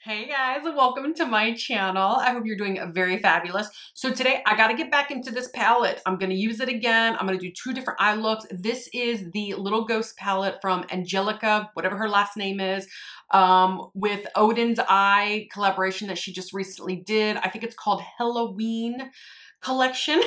Hey guys, welcome to my channel. I hope you're doing very fabulous. So today I got to get back into this palette. I'm going to use it again. I'm going to do two different eye looks. This is the Little Ghost palette from Angelica, whatever her last name is, with Oden's eye collaboration that she just recently did. I think it's called Helaween collection.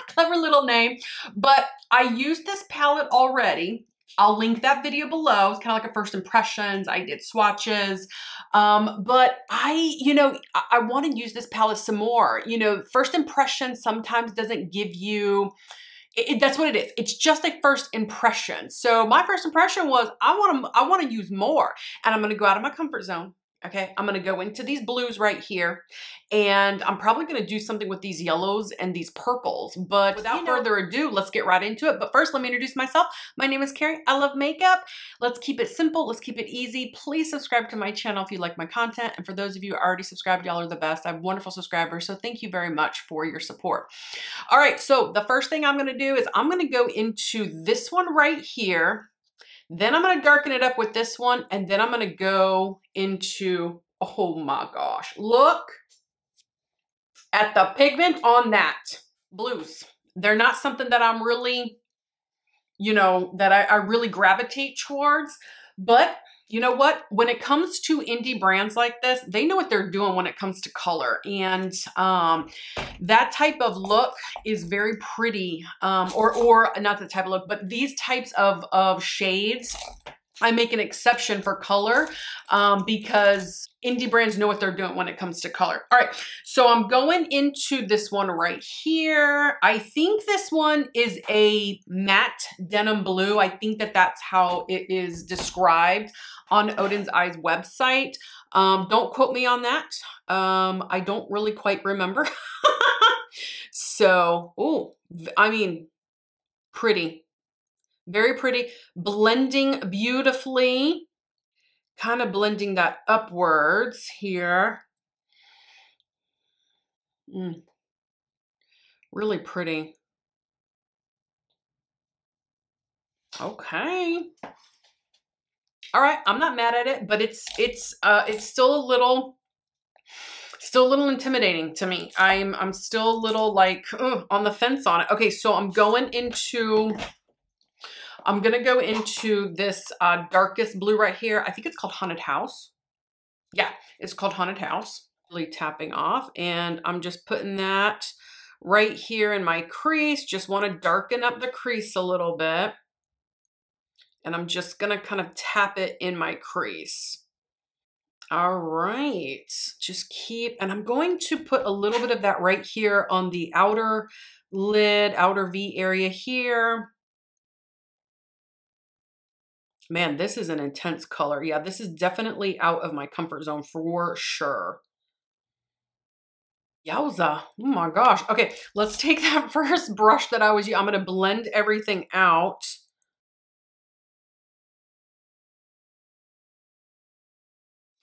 Clever little name. But I used this palette already. I'll link that video below. It's kind of like a first impressions. I did swatches. But I want to use this palette some more. First impression sometimes doesn't give you, that's what it is. It's just a first impression. So my first impression was I want to use more, and I'm going to go out of my comfort zone. Okay, I'm going to go into these blues right here, and I'm probably going to do something with these yellows and these purples. But without further ado, let's get right into it. But first, let me introduce myself. My name is Carrie. I love makeup. Let's keep it simple. Let's keep it easy. Please subscribe to my channel if you like my content. And for those of you who already subscribed, y'all are the best. I have wonderful subscribers, so thank you very much for your support. All right, so the first thing I'm going to do is I'm going to go into this one right here. Then I'm going to darken it up with this one, and then I'm going to go into, oh my gosh, look at the pigment on that. Blues. They're not something that I'm really, that I really gravitate towards, but you know what? When it comes to indie brands like this, they know what they're doing when it comes to color. And that type of look is very pretty, or not the type of look, but these types of shades, I make an exception for color because indie brands know what they're doing when it comes to color. All right, so I'm going into this one right here. I think this one is a matte denim blue. I think that that's how it is described on Oden's Eyes website. Don't quote me on that. I don't really quite remember. So, oh, I mean, pretty. Very pretty, blending beautifully, kind of blending that upwards here. Really pretty. Okay. All right, I'm not mad at it, but it's still a little intimidating to me. I'm still a little like on the fence on it. Okay, so I'm going to go into this darkest blue right here. I think it's called Haunted House. Yeah, it's called Haunted House. Really tapping off, and I'm just putting that right here in my crease. Just want to darken up the crease a little bit. And I'm just going to kind of tap it in my crease. All right, just keep, and I'm going to put a little bit of that right here on the outer lid, outer V area here. Man, this is an intense color. Yeah, this is definitely out of my comfort zone for sure. Yowza. Oh my gosh. Okay, let's take that first brush that I was using. I'm going to blend everything out.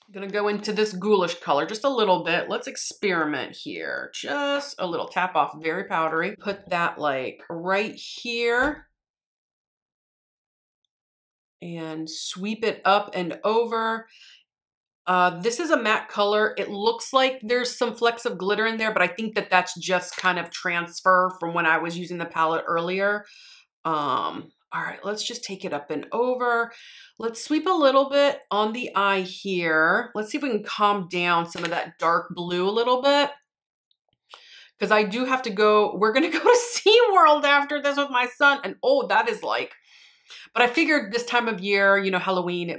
I'm going to go into this ghoulish color just a little bit. Let's experiment here. Just a little tap off, very powdery. Put that like right here. And sweep it up and over. This is a matte color. It looks like there's some flecks of glitter in there, but I think that that's just kind of transfer from when I was using the palette earlier. All right, let's just take it up and over. Let's sweep a little bit on the eye here. Let's see if we can calm down some of that dark blue a little bit. Because I do have to go, we're going to go to SeaWorld after this with my son. And oh, that is like, but I figured this time of year, Halloween,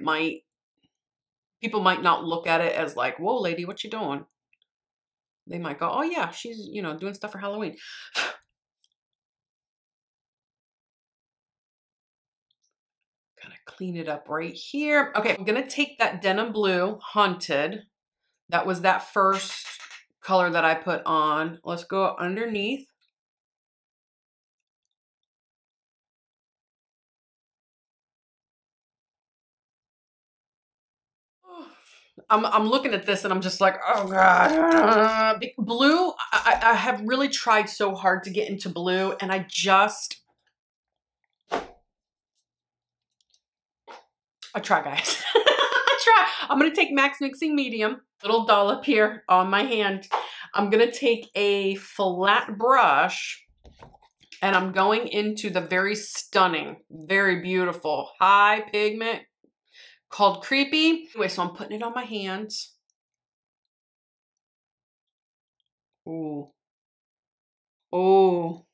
people might not look at it as like, whoa, lady, what you doing? They might go, oh yeah, she's, doing stuff for Halloween. Kind of clean it up right here. Okay, I'm going to take that denim blue, Haunted. That was that first color that I put on. Let's go underneath. I'm looking at this and I'm just like, oh God. Blue, I have really tried so hard to get into blue, and I try, guys. I try. I'm gonna take Max Mixing Medium, little dollop here on my hand. I'm gonna take a flat brush and I'm going into the very stunning, very beautiful, high pigment called Creepy. Anyway, so I'm putting it on my hands. Ooh. Oh.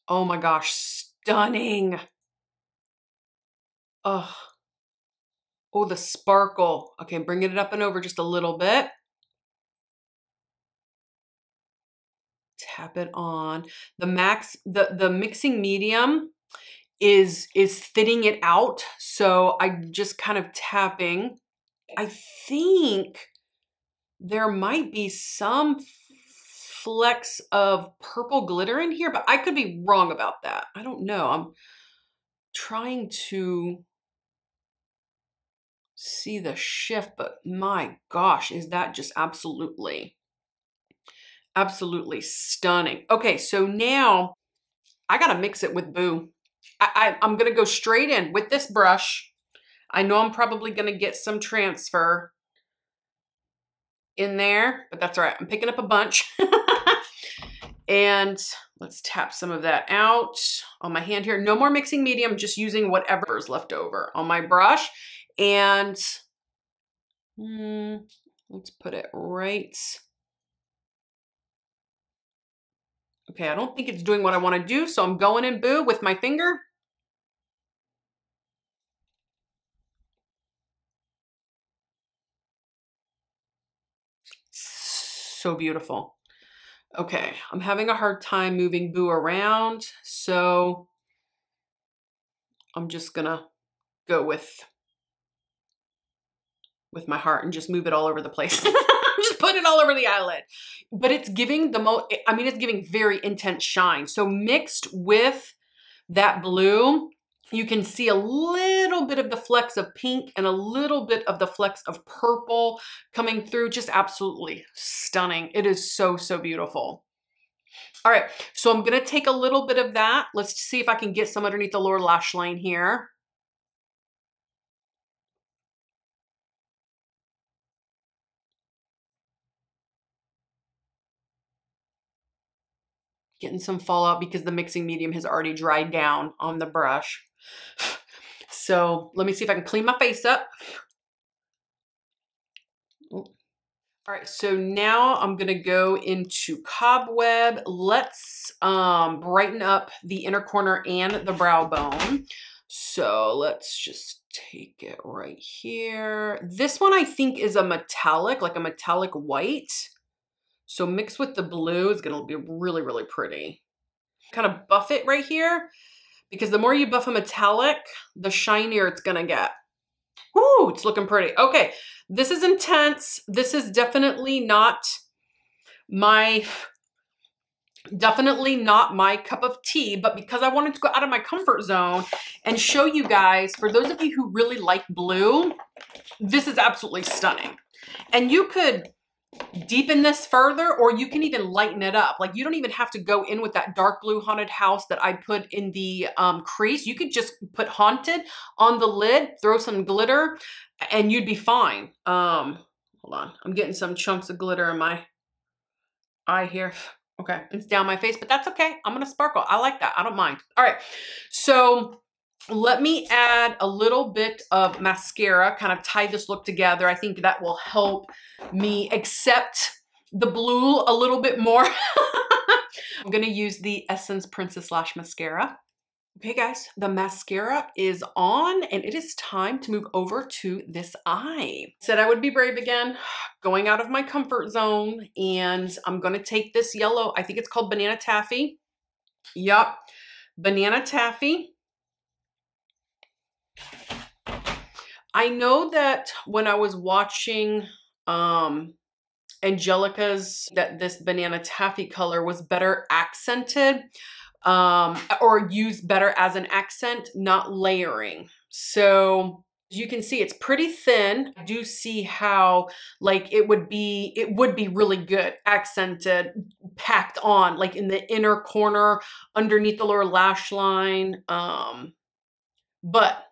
Oh my gosh, stunning. Oh. Oh, the sparkle. Okay, bringing it up and over just a little bit. Tap it on. The mixing medium is thinning it out. So I'm just kind of tapping. I think there might be some flecks of purple glitter in here, but I could be wrong about that. I don't know. I'm trying to see the shift, but my gosh, is that just absolutely stunning. Okay, so now I gotta mix it with Boo. I'm gonna go straight in with this brush. I know I'm probably gonna get some transfer in there, but that's all right. I'm picking up a bunch. And let's tap some of that out on my hand here. No more mixing medium, just using whatever is left over on my brush. And let's put it right. Okay, I don't think it's doing what I want to do, so I'm going in Boo with my finger. So beautiful. Okay, I'm having a hard time moving Boo around, so I'm just gonna go with my heart and just move it all over the place. Just put it all over the eyelid. But it's giving it's giving very intense shine. So mixed with that blue, you can see a little bit of the flecks of pink and a little bit of the flecks of purple coming through. Just absolutely stunning. It is so, so beautiful. All right, so I'm gonna take a little bit of that. Let's see if I can get some underneath the lower lash line here. Getting some fallout because the mixing medium has already dried down on the brush. So let me see if I can clean my face up. All right, so now I'm gonna go into Cobweb. Let's brighten up the inner corner and the brow bone. So let's just take it right here. This one I think is a metallic, like a metallic white. So mixed with the blue is gonna be really, really pretty. Kind of buff it right here because the more you buff a metallic, the shinier it's gonna get. Ooh, it's looking pretty. Okay, this is intense. This is definitely not my cup of tea, but because I wanted to go out of my comfort zone and show you guys, for those of you who really like blue, this is absolutely stunning. And you could deepen this further, or you can even lighten it up. Like you don't even have to go in with that dark blue haunted house that I put in the crease. You could just put haunted on the lid, throw some glitter, and you'd be fine. Hold on, I'm getting some chunks of glitter in my eye here. Okay, it's down my face, but that's okay. I'm gonna sparkle. I like that. I don't mind. All right, so let me add a little bit of mascara, kind of tie this look together. I think that will help me accept the blue a little bit more. I'm gonna use the Essence Princess Lash Mascara. Okay guys, the mascara is on and it is time to move over to this eye. Said I would be brave again, going out of my comfort zone, and I'm gonna take this yellow, I think it's called Banana Taffy. Yup, Banana Taffy. I know that when I was watching Angelica's, that this Banana Taffy color was better accented or used better as an accent, not layering. So as you can see, it's pretty thin. I do see how like it would be really good accented, packed on like in the inner corner underneath the lower lash line. But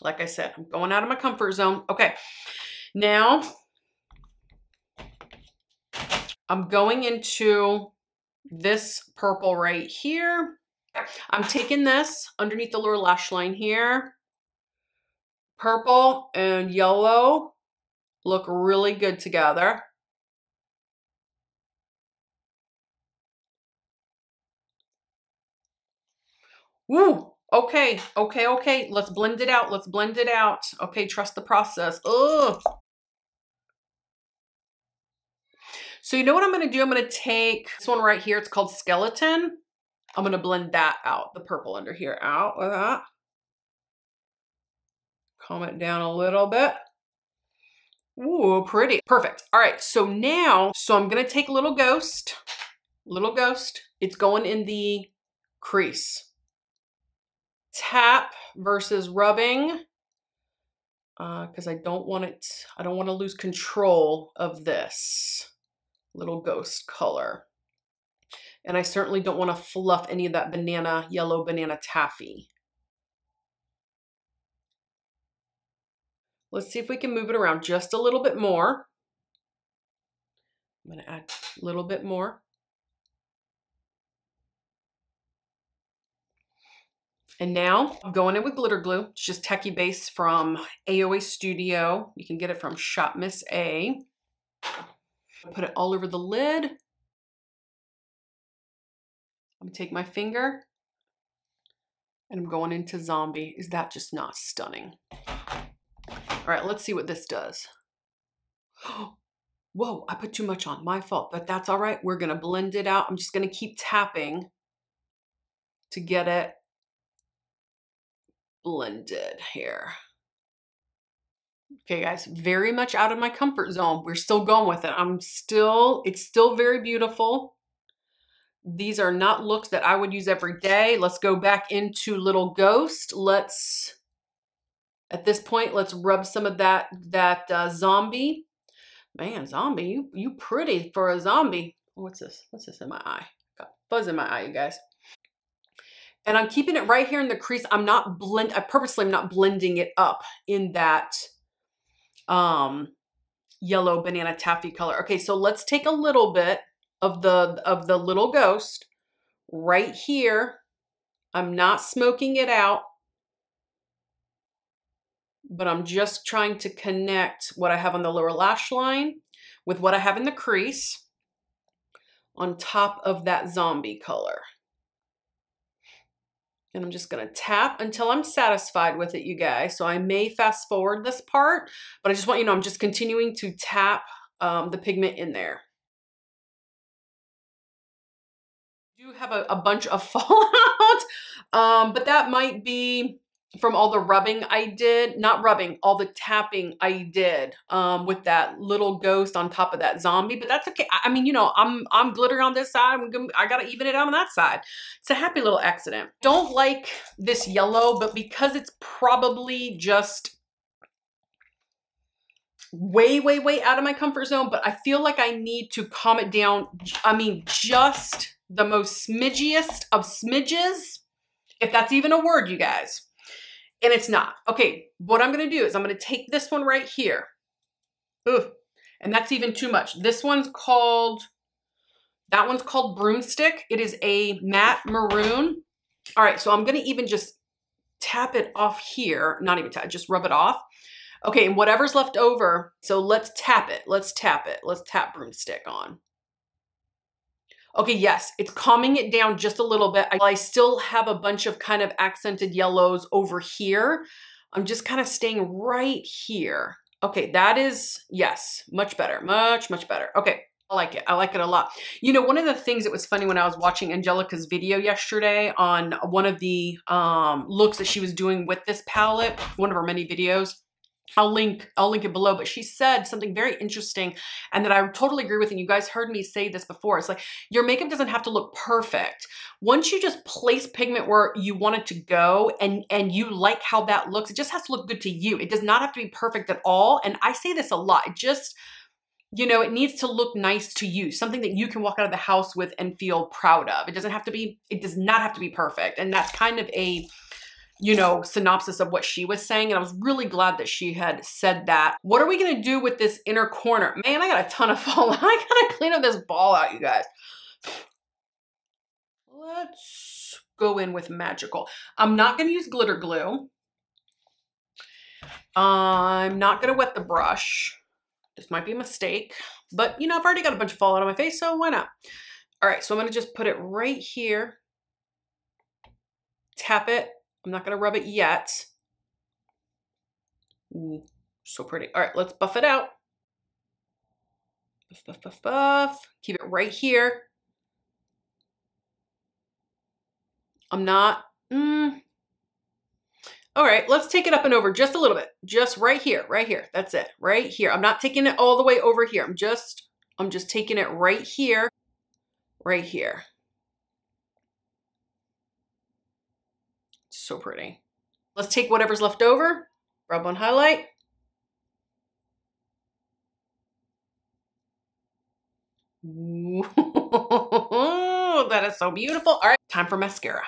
Like I said, I'm going out of my comfort zone. Okay, now I'm going into this purple right here. I'm taking this underneath the lower lash line here. Purple and yellow look really good together. Woo! Okay, okay, okay. Let's blend it out. Let's blend it out. Okay, trust the process. Ugh. So you know what I'm going to do? I'm going to take this one right here. It's called Skeleton. I'm going to blend that out. The purple under here out with that. Calm it down a little bit. Ooh, pretty. Perfect. All right, so now, I'm going to take Little Ghost. Little Ghost. It's going in the crease. Tap versus rubbing. Because I don't want to lose control of this Little Ghost color. And I certainly don't want to fluff any of that yellow banana taffy. Let's see if we can move it around just a little bit more. I'm going to add a little bit more. And now I'm going in with glitter glue. It's just Techie Base from AOA Studio. You can get it from Shop Miss A. Put it all over the lid. I'm gonna take my finger and I'm going into Zombie. Is that just not stunning? All right, let's see what this does. Whoa, I put too much on, my fault, but that's all right. We're gonna blend it out. I'm just gonna keep tapping to get it blended here. Okay, guys, very much out of my comfort zone. We're still going with it. It's still very beautiful. These are not looks that I would use every day. Let's go back into Little Ghost. At this point, let's rub some of that Zombie. Man, Zombie, you pretty for a zombie. What's this? What's this in my eye? Got fuzz in my eye, you guys. And I'm keeping it right here in the crease. I purposely am not blending it up in that yellow banana taffy color. Okay, so let's take a little bit of the Little Ghost right here. I'm not smoking it out, but I'm just trying to connect what I have on the lower lash line with what I have in the crease on top of that Zombie color. And I'm just gonna tap until I'm satisfied with it, you guys. So I may fast forward this part, but I just want you to know I'm just continuing to tap the pigment in there. I do have a bunch of fallout, but that might be from all the rubbing I did, not rubbing, all the tapping I did with that Little Ghost on top of that Zombie, but that's okay. I mean, you know, I'm glittering on this side. I gotta even it out on that side. It's a happy little accident. Don't like this yellow, but because it's probably just way, way, way out of my comfort zone, but I feel like I need to calm it down. I mean, just the most smidgiest of smidges, if that's even a word, you guys. And it's not. Okay, what I'm gonna do is I'm gonna take this one right here. Ugh, and that's even too much. That one's called Broomstick. It is a matte maroon. All right, so I'm gonna even just tap it off here. Not even tap, just rub it off. Okay, and whatever's left over, so let's tap it. Let's tap it. Let's tap Broomstick on. Okay, yes, it's calming it down just a little bit. I still have a bunch of kind of accented yellows over here. I'm just kind of staying right here. Okay, that is, yes, much better, much, much better. Okay, I like it. I like it a lot. You know, one of the things that was funny when I was watching Angelica's video yesterday on one of the looks that she was doing with this palette, one of her many videos, I'll link it below, but she said something very interesting and that I totally agree with, and you guys heard me say this before. It's like, your makeup doesn't have to look perfect. Once you just place pigment where you want it to go and you like how that looks, it just has to look good to you. It does not have to be perfect at all. And I say this a lot. It just, you know, it needs to look nice to you, something that you can walk out of the house with and feel proud of. It does not have to be perfect. And that's kind of a, you know, synopsis of what she was saying. And I was really glad that she had said that. What are we gonna do with this inner corner? Man, I got a ton of fallout. I gotta clean up this ball out, you guys. Let's go in with magical. I'm not gonna use glitter glue. I'm not gonna wet the brush. This might be a mistake, but you know, I've already got a bunch of fallout on my face, so why not? All right, so I'm gonna just put it right here. Tap it. I'm not gonna rub it yet. Ooh, so pretty. All right, let's buff it out. Buff, buff, buff, buff. Keep it right here. I'm not, all right, let's take it up and over just a little bit. Just right here, right here. That's it, right here. I'm not taking it all the way over here. I'm just taking it right here, right here. So pretty. Let's take whatever's left over, rub on highlight. Ooh, that is so beautiful. All right, time for mascara.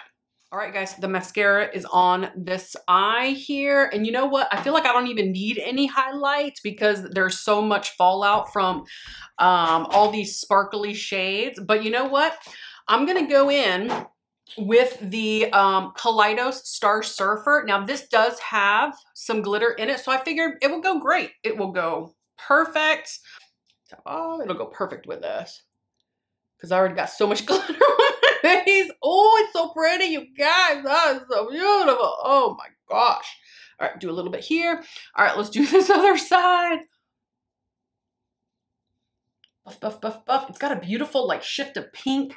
All right, guys, the mascara is on this eye here. And you know what? I feel like I don't even need any highlight because there's so much fallout from all these sparkly shades. But you know what? I'm gonna go in with the Kaleidos Star Surfer. Now this does have some glitter in it, so I figured it will go great. It will go perfect. Oh, it'll go perfect with this because I already got so much glitter on my face. Oh, it's so pretty, you guys. That is so beautiful. Oh my gosh. All right, do a little bit here. All right, let's do this other side. Buff, buff, buff, buff. It's got a beautiful like shift of pink,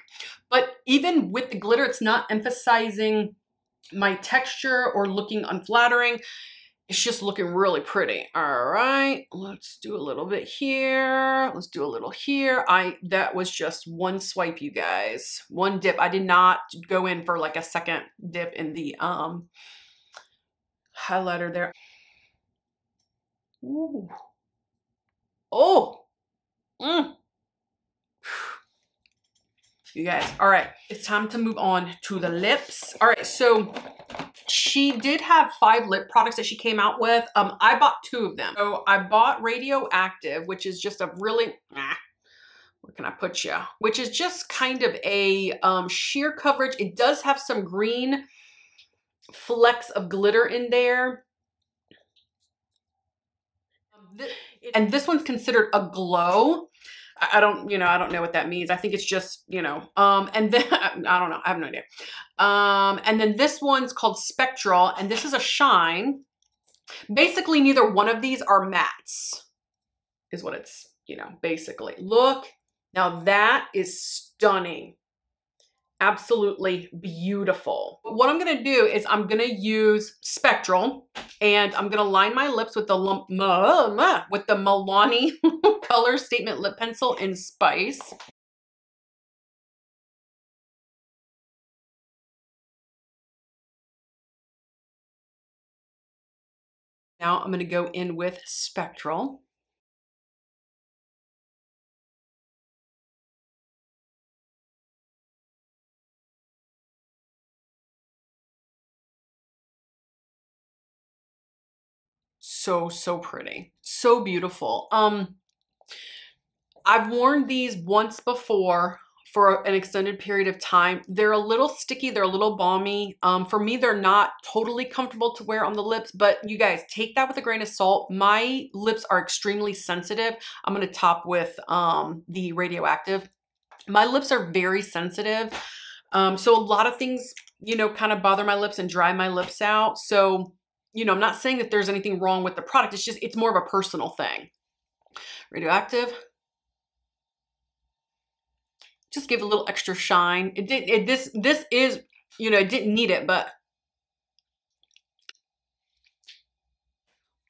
but even with the glitter, it's not emphasizing my texture or looking unflattering. It's just looking really pretty. All right, let's do a little bit here. Let's do a little here. That was just one swipe, you guys. One dip. I did not go in for like a second dip in the highlighter there. Ooh. Oh. You guys, all right, it's time to move on to the lips. All right, so she did have 5 lip products that she came out with. I bought 2 of them. So I bought Radioactive, which is just a really, where can I put you? Which is just kind of a sheer coverage. It does have some green flecks of glitter in there. And this one's considered a glow. I don't know what that means. I think it's just, and then, I don't know. I have no idea. And then this one's called Spectral, and this is a shine. Basically, neither one of these are mattes, is what it's, basically. Look, now that is stunning. Absolutely beautiful. What I'm gonna do is I'm gonna use Spectral, and I'm gonna line my lips with the Milani Color Statement Lip Pencil in Spice. Now I'm gonna go in with Spectral. So pretty. So beautiful. I've worn these once before for an extended period of time. They're a little sticky. They're a little balmy. For me, they're not totally comfortable to wear on the lips, but you guys take that with a grain of salt. My lips are extremely sensitive. I'm going to top with the Radioactive. My lips are very sensitive. So a lot of things, kind of bother my lips and dry my lips out. So, I'm not saying that there's anything wrong with the product. It's more of a personal thing. Radioactive. Just give a little extra shine. This is, it didn't need it, but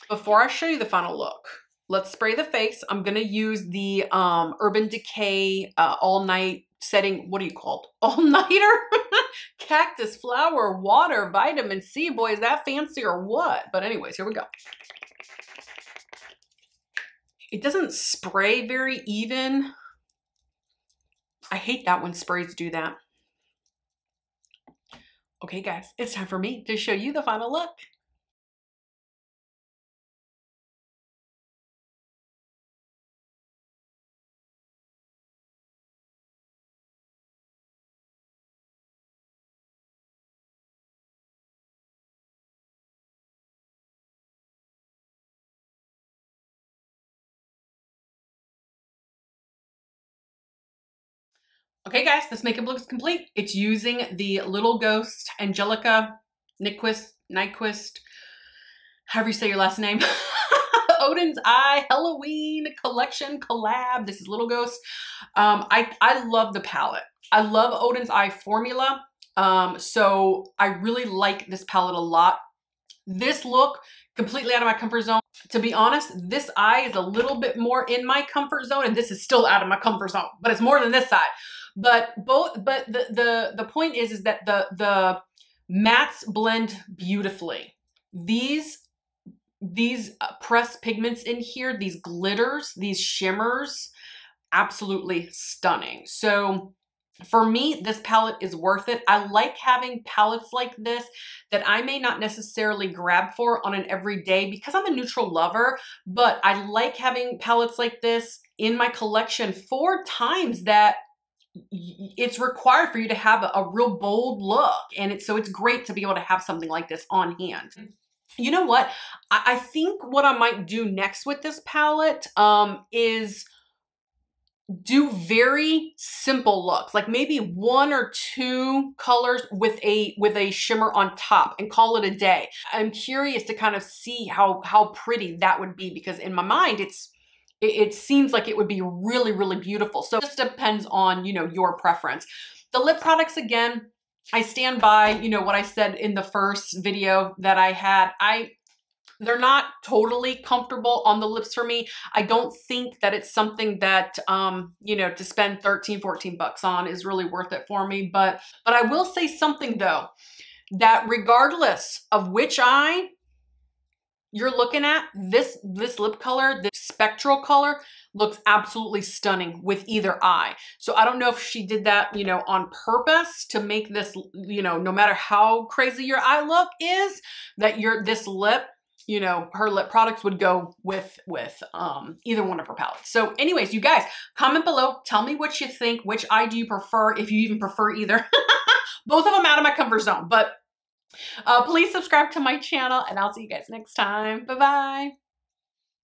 before I show you the final look, let's spray the face. I'm gonna use the Urban Decay All Night Setting, what are you called? All-nighter? Cactus, flower, water, vitamin C. Boy, is that fancy or what? But anyways, here we go. It doesn't spray very even. I hate that when sprays do that. Okay guys, it's time for me to show you the final look. Okay guys, this makeup looks complete. It's using the Little Ghost Angelica Nyqvist, however you say your last name. Oden's Eye Halloween collection collab. This is Little Ghost. I love the palette. I love Oden's Eye formula. So I really like this palette a lot. This look, completely out of my comfort zone. To be honest, this eye is a little bit more in my comfort zone, and this is still out of my comfort zone, but it's more than this side. But the point is that the mattes blend beautifully. These pressed pigments in here, these glitters, these shimmers, absolutely stunning. So for me, this palette is worth it. I like having palettes like this that I may not necessarily grab for on an everyday because I'm a neutral lover, but I like having palettes like this in my collection for times that it's required for you to have a real bold look. And so it's great to be able to have something like this on hand. You know what? I think what I might do next with this palette is do very simple looks, like maybe 1 or 2 colors with a shimmer on top and call it a day. I'm curious to kind of see how pretty that would be, because in my mind it seems like it would be really, really beautiful. So it just depends on, you know, your preference. The lip products, again, I stand by, you know, what I said in the first video that I had. They're not totally comfortable on the lips for me. I don't think that it's something that, you know, to spend 13, 14 bucks on is really worth it for me. But I will say something though, that regardless of which eye you're looking at, this lip color, this spectral color, looks absolutely stunning with either eye. So I don't know if she did that, you know, on purpose to make this, you know, no matter how crazy your eye look is, that this lip, you know, her lip products would go with either one of her palettes. So anyways, you guys, comment below. Tell me what you think. Which eye do you prefer, if you even prefer either? Both of them out of my comfort zone. But please subscribe to my channel, and I'll see you guys next time. Bye-bye.